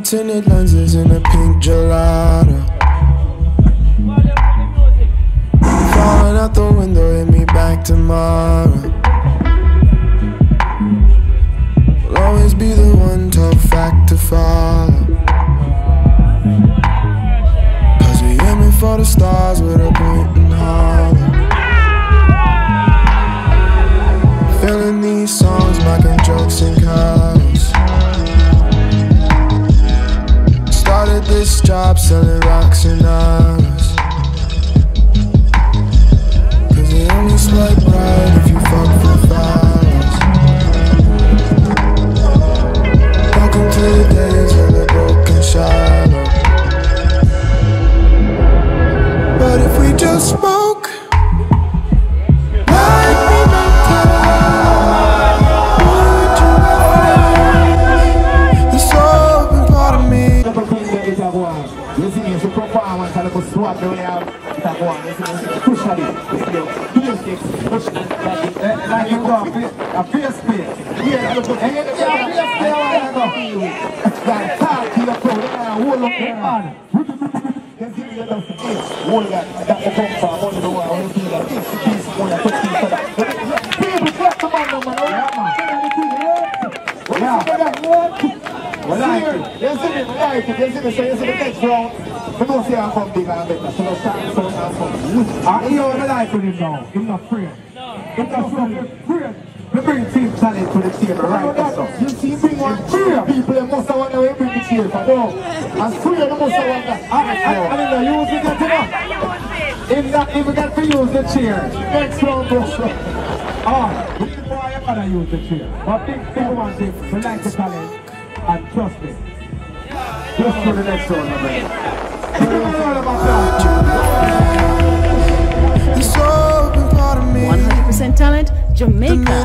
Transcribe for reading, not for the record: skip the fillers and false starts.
tinted lenses in a pink gelato. Falling out the window, hit me back tomorrow. Will always be the one tough fact to follow. Cause we aiming for the stars with a point and hollow. Feeling these songs, making jokes and colors. Started this job selling rocks and dollars. Cause they only swipe right if you fuck for follows. Welcome to the days of the broken shallow. But if we just spoke like we meant to, would you recognize this open part of me? Listen to performance and the swap the way out. Push on it. Push like you go a face space. Yeah, look at it. Like talk to your phone. Hold up the man. Hold that. That will come from under the wall. When you feel that it's one of the things that people flex the man, man. Yeah. Well, like it. You see me, like it. You see me, so you see the next round. I don't say I come big and better, so no start so now come. You know what I like with him now? He's not afraid. He's not afraid. We bring team talent to the table right now. You see, bring one cheer. People that must have wonder where bring the cheer for. No. As free as they must have wonder. I don't know, use it enough. If we got to use the cheer, next round goes. We gotta use the cheer. But people want it, we like the talent, and trust me. Just for the next round, my man. 100% talent, Jamaica.